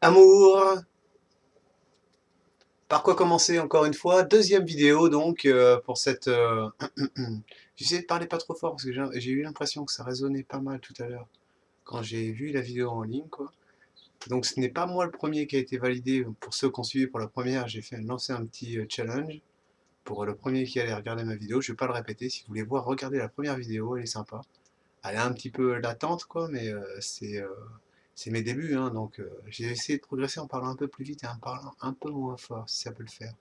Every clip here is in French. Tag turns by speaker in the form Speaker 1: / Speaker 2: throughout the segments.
Speaker 1: Amour, par quoi commencer encore une fois? Deuxième vidéo donc pour cette... J'essaie de parler pas trop fort parce que j'ai eu l'impression que ça résonnait pas mal tout à l'heure quand j'ai vu la vidéo en ligne quoi. Donc ce n'est pas moi le premier qui a été validé. Pour ceux qui ont suivi pour la première, j'ai fait lancer un petit challenge pour le premier qui allait regarder ma vidéo. Je vais pas le répéter. Si vous voulez voir, regardez la première vidéo, elle est sympa. Elle est un petit peu latente quoi, mais c'est mes débuts, hein, donc j'ai essayé de progresser en parlant un peu plus vite et en parlant un peu moins fort, si ça peut le faire.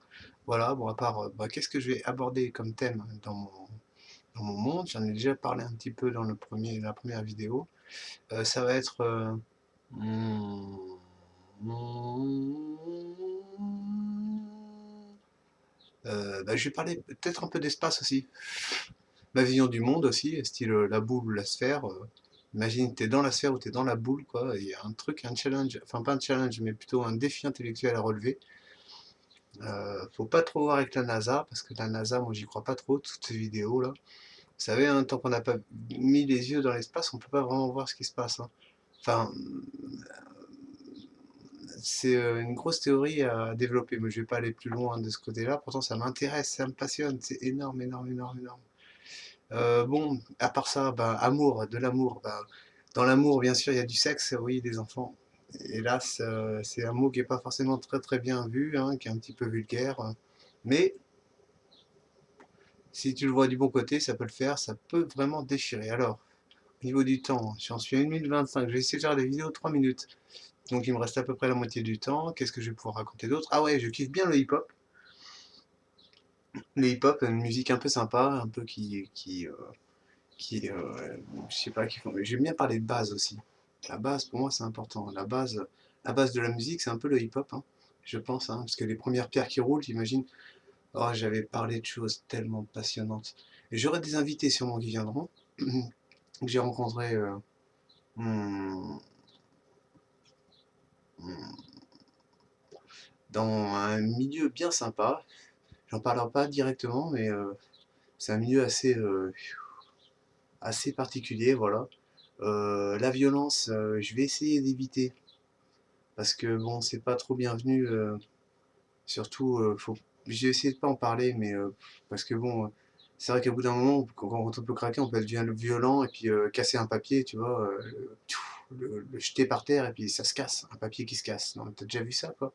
Speaker 1: Voilà, bon, à part, qu'est-ce que je vais aborder comme thème dans mon monde? J'en ai déjà parlé un petit peu dans la première vidéo. Ça va être... hmm, je vais parler peut-être un peu d'espace aussi. Ma vision du monde aussi, style la boule ou la sphère. Imagine, t'es dans la sphère ou t'es dans la boule, quoi. Il y a un truc, un challenge, enfin pas un challenge, mais plutôt un défi intellectuel à relever. Faut pas trop voir avec la NASA, parce que la NASA, moi j'y crois pas trop, toutes ces vidéos là. Vous savez, hein, tant qu'on n'a pas mis les yeux dans l'espace, on peut pas vraiment voir ce qui se passe, hein. Enfin, c'est une grosse théorie à développer, mais je vais pas aller plus loin de ce côté-là. Pourtant, ça m'intéresse, ça me passionne, c'est énorme, énorme, énorme, énorme. Bon, à part ça, bah, amour, de l'amour. Bah, dans l'amour, bien sûr, il y a du sexe, oui, des enfants. Hélas, c'est un mot qui n'est pas forcément très très bien vu, hein, qui est un petit peu vulgaire. Mais si tu le vois du bon côté, ça peut le faire, ça peut vraiment déchirer. Alors, au niveau du temps, j'en suis à 1 minute 25. Je vais essayer de faire des vidéos de 3 minutes. Donc il me reste à peu près la moitié du temps. Qu'est-ce que je vais pouvoir raconter d'autre? Ah ouais, je kiffe bien le hip-hop. Le hip-hop, une musique un peu sympa, un peu je sais pas, qui font. Mais j'aime bien parler de base aussi. La base, pour moi, c'est important. La base de la musique, c'est un peu le hip-hop, hein, je pense, hein, parce que les premières pierres qui roulent, j'imagine. Oh, j'avais parlé de choses tellement passionnantes. Et j'aurai des invités sûrement qui viendront, que j'ai rencontrés hmm, hmm, dans un milieu bien sympa. J'en parlerai pas directement, mais c'est un milieu assez particulier, voilà. La violence, je vais essayer d'éviter. Parce que bon, c'est pas trop bienvenu, surtout, j'ai essayé de pas en parler, mais parce que bon, c'est vrai qu'à bout d'un moment, quand on peut craquer, on peut devenir violent et puis casser un papier, tu vois, le jeter par terre et puis ça se casse, un papier qui se casse. Non, t'as déjà vu ça, quoi?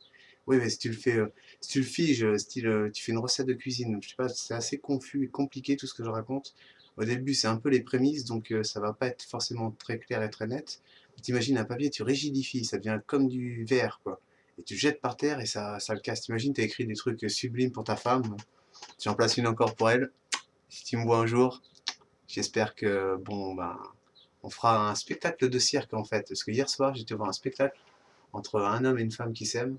Speaker 1: Oui, mais si tu le fais, si tu le figes, style, tu fais une recette de cuisine, je sais pas, c'est assez confus et compliqué tout ce que je raconte. Au début, c'est un peu les prémices, donc ça va pas être forcément très clair et très net. T'imagines un papier, tu rigidifies, ça devient comme du verre, quoi. Et tu le jettes par terre et ça le casse. T'imagines, t'as écrit des trucs sublimes pour ta femme, j'en place une encore pour elle. Si tu me vois un jour, j'espère que, bon, ben, on fera un spectacle de cirque en fait. Parce que hier soir, j'étais voir un spectacle entre un homme et une femme qui s'aiment.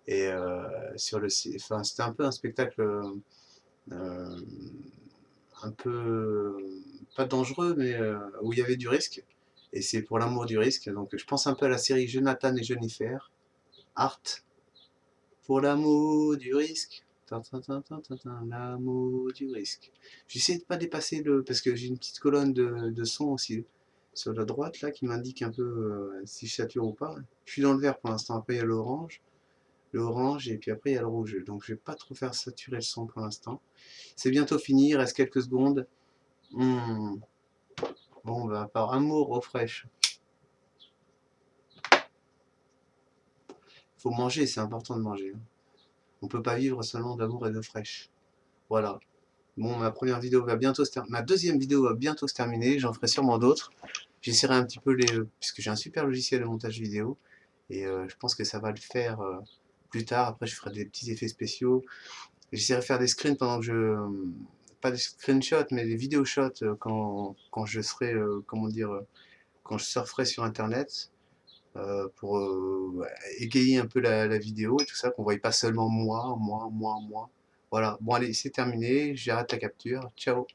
Speaker 1: Et enfin, c'était un peu un spectacle euh, un peu pas dangereux, mais où il y avait du risque. Et c'est pour l'amour du risque. Donc je pense un peu à la série Jonathan et Jennifer, Art, pour l'amour du risque. L'amour du risque. J'essaie de pas dépasser le... Parce que j'ai une petite colonne de son aussi sur la droite là qui m'indique un peu si je sature ou pas. Je suis dans le vert pour l'instant, après il y a l'orange et puis après il y a le rouge. Donc je vais pas trop faire saturer le son pour l'instant. C'est bientôt fini, il reste quelques secondes. Hmm. Bon bah par amour eau fraîche. Faut manger, c'est important de manger, hein. On peut pas vivre seulement d'amour et d'eau fraîche. Voilà. Bon, ma première vidéo va bientôt se terminer. Ma deuxième vidéo va bientôt se terminer. J'en ferai sûrement d'autres. J'essaierai un petit peu puisque j'ai un super logiciel de montage vidéo. Et je pense que ça va le faire plus tard. Après, je ferai des petits effets spéciaux. J'essaierai de faire des screens pendant que pas des screenshots, mais des vidéo shots quand je serai, comment dire, quand je surferai sur Internet. Pour ouais, égayer un peu la vidéo et tout ça, qu'on ne voyait pas seulement moi. Voilà. Bon, allez, c'est terminé. J'arrête la capture. Ciao.